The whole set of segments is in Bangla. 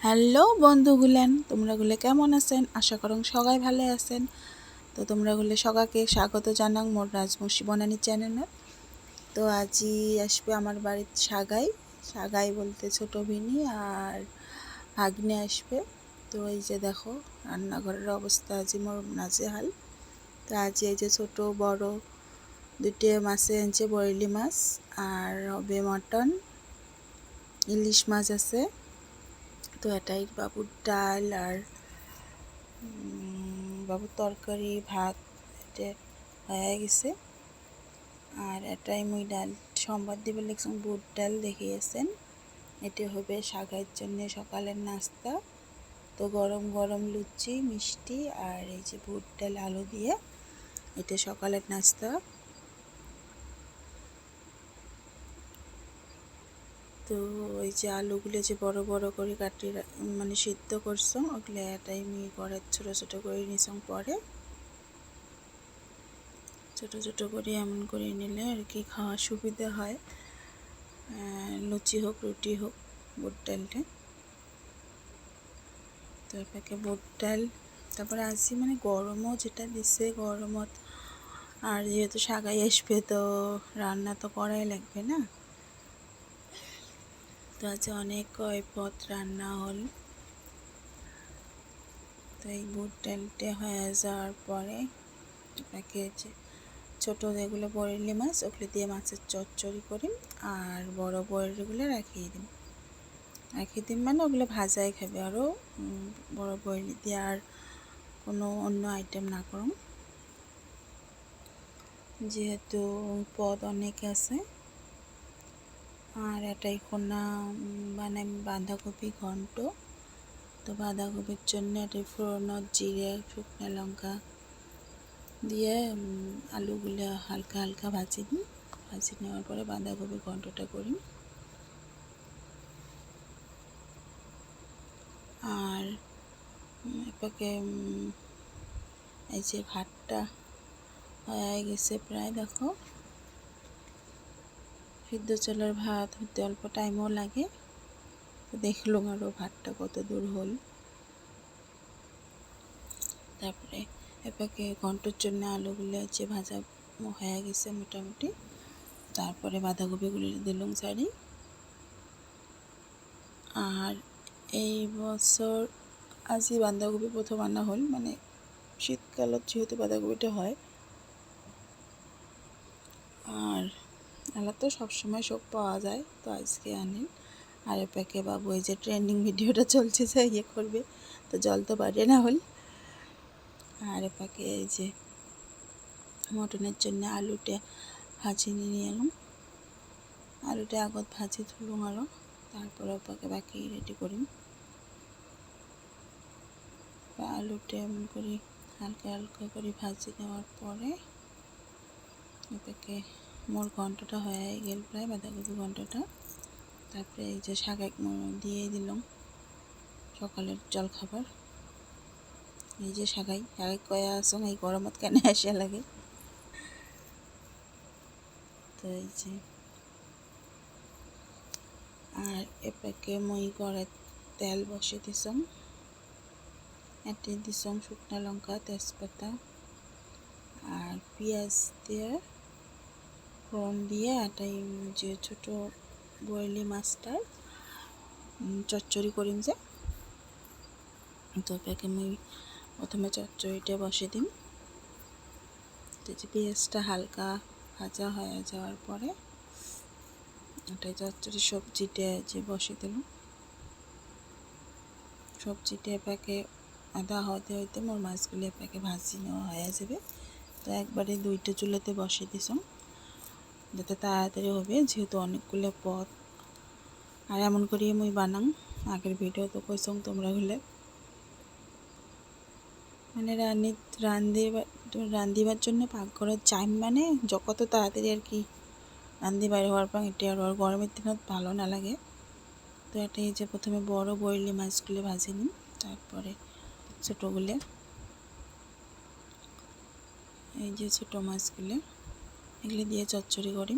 হ্যালো বন্ধুগুলেন, তোমরাগুলো কেমন আছেন? আশা করং সবাই ভালো আছেন। তো তোমরাগুলো সবাইকে স্বাগত জানাং মোর রাজমুশি বনানি চ্যানেলে। তো আজি আসবে আমার বাড়িতে সাগাই বলতে ছোট ভিনি আর ভাগ্নে আসবে। তো এই যে দেখো রান্নাঘরের অবস্থা আজি মোর নাজেহাল। তো আজি এই যে ছোট বড় দুটো মাছে আনছে, বরেলি মাছ আর হবে মটন, ইলিশ মাছ আছে। তো এটাই বাবুর ডাল আর বাবুর তরকারি ভাত এটা হয়ে গেছে। আর এটাই মুই ডাল সম্বাদ দিবে লিখছেন, বুট ডাল দেখিয়েছেন। এটি হবে সাগাইয়ের জন্য সকালের নাস্তা। তো গরম গরম লুচি মিষ্টি আর এই যে বুট ডাল আলু দিয়ে এটা সকালের নাস্তা। তো ওই যে আলুগুলো যে বড় বড় করে কাটি মানে সিদ্ধ করছম, ওগুলো এটাই মুই করে ছোট ছোট করে নিছম। পরে ছোট ছোট করে এমন করে নিলে আর কি খাওয়া সুবিধা হয়, লুচি হোক রুটি হোক বুট ডালটা। তো এটাকে বুট ডাল তারপরে আসি মানে গরমও যেটা দিচ্ছে গরমত, আর যেহেতু সাগাই আসবে তো রান্না তো করাই লাগবে না। তো আজ অনেক কয় পদ রান্না হল। তো এই বুট ডালটা হয়ে যাওয়ার পরে এটাকে যে ছোটো যেগুলো বরেলি মাছ ওগুলো দিয়ে মাছের চচ্চড়ি করি, আর বড় বরেলিগুলো রাখিয়ে দিই মানে ওগুলো ভাজাই খাবে। আরও বড় বরেলি দিয়ে আর কোনো অন্য আইটেম না করুন, যেহেতু পদ অনেক আছে। আর এটাই কোনা মানে বাঁধাকপি ঘন্ট। তো বাঁধাকপির জন্য এটাই ফোড়নো জিরে শুকনো লঙ্কা দিয়ে আলুগুলো হালকা হালকা ভাজি দিই। ভাজি নেওয়ার পরে বাঁধাকপি ঘন্টটা করি। আর এটাকে এই যে ভাতটা হয়ে গেছে প্রায়, দেখো সিদ্ধ চালের ভাত হতে অল্প টাইমও লাগে। তো দেখলাম আরও ভাতটা কত দূর হল। তারপরে এটাকে ঘন্টার জন্য আলুগুলো যে ভাজা হয়ে গেছে মোটামুটি। তারপরে বাঁধাকপিগুলি দিলাম সাইডে। আর এই বছর আজই বাঁধাকপি প্রথম আনা হল, মানে শীতকালত যেহেতু বাঁধাকপিটা হয়। আর এলা তো সবসময় সব পাওয়া যায়, তো আজকে আনেন। আর এপাকে বাবু এই যে ট্রেন্ডিং ভিডিওটা চলছে যে ইয়ে করবে, তো জল তো বাড়ে না হল। আর এপাকে এই যে মটনের জন্য আলুটা ভাজি নিয়ে এলাম। আলুটা আগত ভাজি তুলুম আরও, তারপরে ওপাকে বাকি রেডি করি। আলুটা এমন করে হালকা হালকা করে ভাজি নেওয়ার পরে এটাকে মোর ঘন্টটা হয়ে গেল প্রায়, বাঁধাকপি ঘন্টটা। তারপরে এই যে শাক দিয়ে দিলাম সকালের জলখাবার। এই যে শাকাই কয়া আসং এই গরমত কেন আসা লাগে। তো এই যে আর এপাকে মই করে তেল বসে দিছং। এতে দিছং শুকনো লঙ্কা তেজপাতা আর পেঁয়াজ দিয়ে ফোড়ন দিয়ে এটাই যে ছোটো বয়েলি মাছটার চচ্চড়ি করিম যে। তো এটাকে মই প্রথমে চচ্চড়িটা বসে দিম। তো যে পেঁয়াজটা হালকা ভাজা হয়ে যাওয়ার পরে ওটাই চচ্চড়ি সবজিটা যে বসে দিলাম। সবজিটা এপাকে আদা হতে হইতে মোর মাছগুলি এপাকে ভাজি নেওয়া হয়ে যাবে। তো একবারে দুইটা চুলাতে বসে দিছম যাতে তাড়াতাড়ি হবে, যেহেতু অনেকগুলো পদ। আর এমন করিয়ে মুই বানাং, আগের ভিডিও তো কইসং তোমরা হলে মানে রান্ধিবার জন্য পাকঘরের চাইম মানে কত তাড়াতাড়ি আর কি রান্ধি বাইরে হওয়ার পর এটা আর গরমের দিনত ভালো না লাগে। তো এটাই যে প্রথমে বড় বয়েলি মাছগুলো ভাজি নিই, তারপরে ছোটোগুলো এই যে ছোটো মাছগুলো এগুলো দিয়ে চচ্চড়ি করি।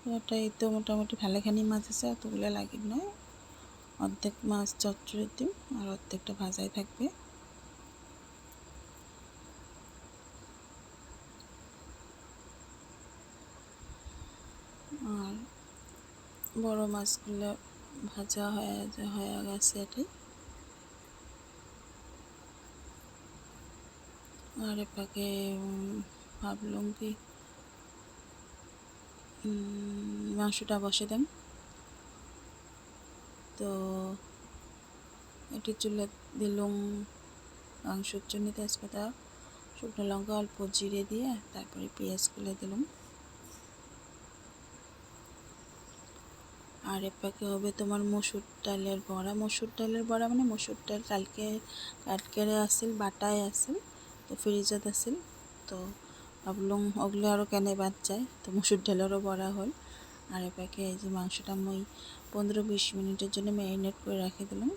তো এটাই তো মোটামুটি ভালোখানি মাছ আছে, অতগুলো লাগে নয়। অর্ধেক মাছ চচ্চড়ি দিম আর অর্ধেকটা ভাজাই থাকবে। আর বড় মাছগুলো ভাজা হয়ে গেছে এটাই। আর এপাকে ভাবলাম কি মাংসটা বসে দেন। তো এটি চুলে দিলুম মাংসর জন্য তেজপাতা, শুকনো লঙ্কা, অল্প জিরে দিয়ে তারপরে পেঁয়াজগুলো দিলাম। আর এপাকে হবে তোমার মসুর ডালের বড়া। মসুর ডালের বড়া মানে মসুর ডাল কালকে কাটকেরে আসিল, বাটায় আসিল, তো ফ্রিজত আসিল। তো ভাবলাম ওগুলো আরও কেনে বাদ যায়, তো মসুর ডালেরও বড়া হল। আর এপাকে এই যে মাংসটা মই 15-20 মিনিটের জন্য ম্যারিনেট করে রেখে দিলাম।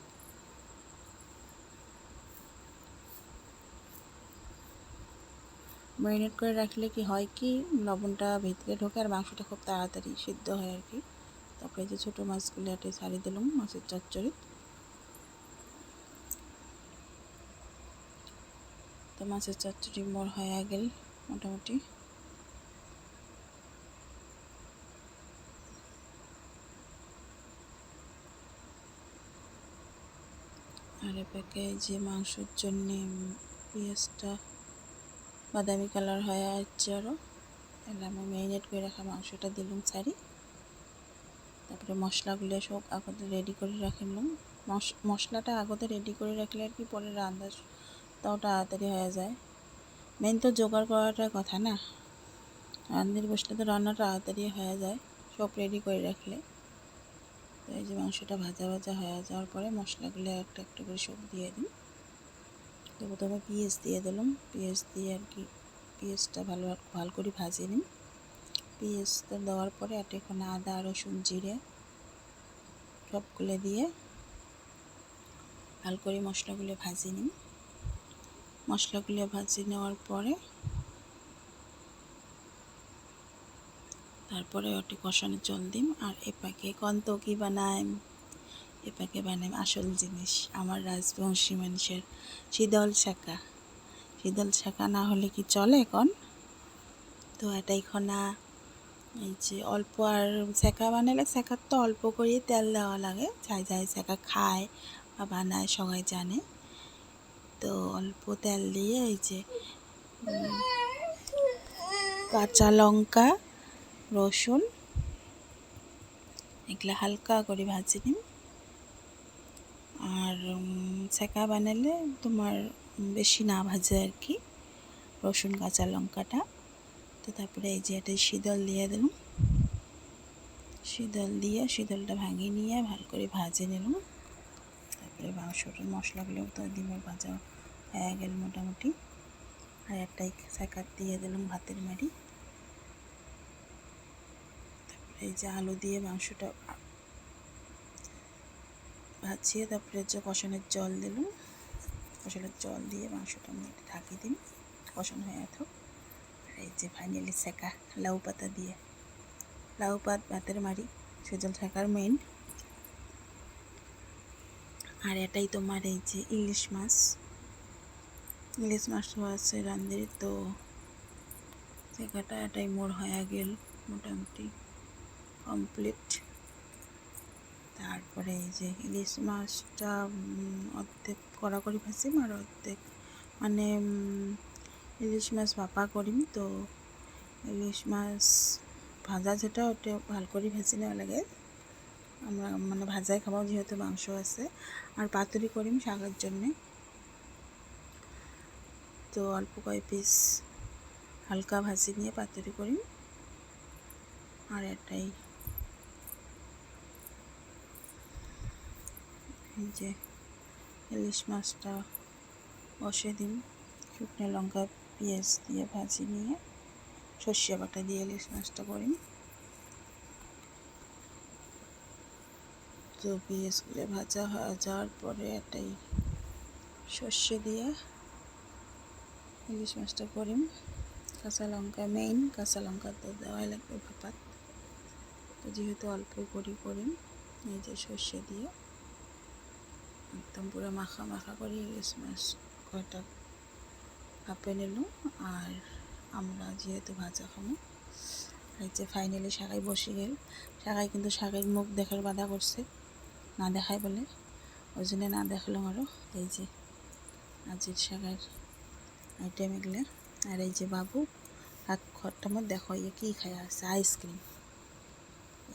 ম্যারিনেট করে রাখলে কি হয় কি লবণটা ভিতরে ঢোকে আর মাংসটা খুব তাড়াতাড়ি সিদ্ধ হয় আর কি। তারপরে যে ছোটো মাছগুলো এটা ছাড়িয়ে দিলাম মাছের চচ্চড়ি। তো মাছের চচ্চড়ি মোর হয়ে গেল মোটামুটি। আর এপাকে যে মাংসর জন্যে পেঁয়াজটা বাদামি কালার হয়ে আসছে আরও, তাহলে আমি ম্যারিনেট করে রাখা মাংসটা দিলাম ছাড়ি। তারপরে মশলাগুলো সব আগতে রেডি করে রাখলাম। মশলাটা আগতে রেডি করে রাখলে আর কি পরে তাও তাড়াতাড়ি হয়ে যায়। মেন তো জোগাড় করাটার কথা না, রান্নার বসলে তো রান্না তাড়াতাড়ি হয়ে যায় সব রেডি করে রাখলে। তো এই যে মাংসটা ভাজা হয়ে যাওয়ার পরে মশলাগুলো একটা একটা করে সব দিয়ে দিই। তো প্রথমে পেঁয়াজ দিয়ে দিলাম, পেঁয়াজ দিয়ে আর কি পেঁয়াজটা ভালো করে ভাজিয়ে নিই। পেঁয়াজটা দেওয়ার পরে এখন আদা রসুন জিরে সবগুলো দিয়ে ভালো করে মশলাগুলো ভাজিয়ে নিই। মশলাগুলো ভাজিয়ে নেওয়ার পরে তারপরে ওটি কষানোর জল দিম। আর এপাকে কন্ত কি বানাইম, এপাকে বানাইম আসল জিনিস আমার রাজবংশী মানুষের শীতল শাঁকা। শীতল শাঁকা না হলে কি চলে কন? তো এটাই খনা এই যে অল্প আর ছেঁকা বানালে ছেঁকার তো অল্প করে তেল দেওয়া লাগে, যাই ছেঁকা খায় বা বানায় সবাই জানে। তো অল্প তেল দিয়ে এই যে কাঁচা লঙ্কা রসুন এগুলো হালকা করে ভাজি নিন। আর ছেঁকা বানালে তোমার বেশি না ভাজে আর কি রসুন কাঁচা লঙ্কাটা। তো তারপরে এই যে এটা শীতল দিয়ে দিলাম, শীতলটা ভাঙিয়ে নিয়ে ভালো করে ভাজে নিলাম। তারপরে মাংসটার মশলাগুলো তো ডিমের ভাজা হয়ে গেল মোটামুটি। আর একটাই ছেঁকা দিয়ে দিলাম ভাতের মাড়ি। তারপরে এই যে আলু দিয়ে মাংসটা ভাজিয়ে তারপরে যে কষানোর জল দিলাম, কষানোর জল দিয়ে মাংসটা আমি ঢাকিয়ে দিন কষানো হয়ে থাক। আর এই যে ফাইনালি ছেঁকা লাউ পাতা দিয়ে লাউ পাত ভাতের মাড়ি সেজল ছেঁকার মেইন। আর এটাই তোমার এই যে ইলিশ মাছও আছে রান্ধে। তো ছেঁকাটা এটাই মোর হয়ে গেল মোটামুটি কমপ্লিট। তারপরে এই যে ইলিশ মাছটা অর্ধেক কড়া করে ভাজিম আর অর্ধেক মানে ইলিশ মাছ ভাপা করিম। তো ইলিশ মাছ ভাজা যেটা ওটা ভালো করে ভেজে নেওয়া লাগে, আমরা মানে ভাজাই খাবো যেহেতু মাংস আছে। আর পাতুরি করিম শাকের জন্যে। তো অল্প কয় পিস হালকা ভাজি নিয়ে পাতুরি করিম। আর এটাই যে ইলিশ মাছটা বসে দিন, শুকনো লঙ্কা পেঁয়াজ দিয়ে ভাজি নিয়ে সর্ষে বাটা দিয়ে ইলিশ মাছটা করিম। তো পেঁয়াজগুলো ভাজা হয়ে যাওয়ার পরে এটাই সর্ষে দিয়ে ইলিশ মাছটা করিম। কাঁচা লঙ্কা মেইন, কাঁচা লঙ্কা তো দেওয়াই লাগবে ভাপাত। তো যেহেতু অল্প করিম এই যে সর্ষে দিয়ে একদম পুরো মাখা মাখা করে ইলিশ মাছ কয়টা কাপে নিলাম। আর আমরা যেহেতু ভাজা খাবো, এই যে ফাইনালি শাকাই বসে গেল। শাকাই কিন্তু শাকের মুখ দেখার বাধা করছে, না দেখায় বলে, ওই জন্য না দেখলাম আরও। এই যে আজির শাকের আইটেম এগুলো। আর এই যে বাবু হাত ঘরটার মধ্যে দেখো ইয়ে কী খায় আছে, আইসক্রিম।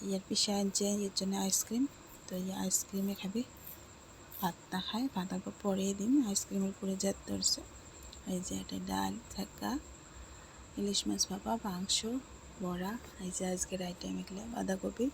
ইয়ার পিসা আনছে এর জন্য আইসক্রিম, তো এই আইসক্রিমে খাবে, ভাত না খায়, ভাত অল্প পরে দিন, আইসক্রিমের পুরো জেদ ধরছে। এই যে এটা ডাল, ছাক্কা, ইলিশ মাছ ভাপা, মাংস, বড়া, এই যে আজকের আইটেম এগুলো, বাঁধাকপি।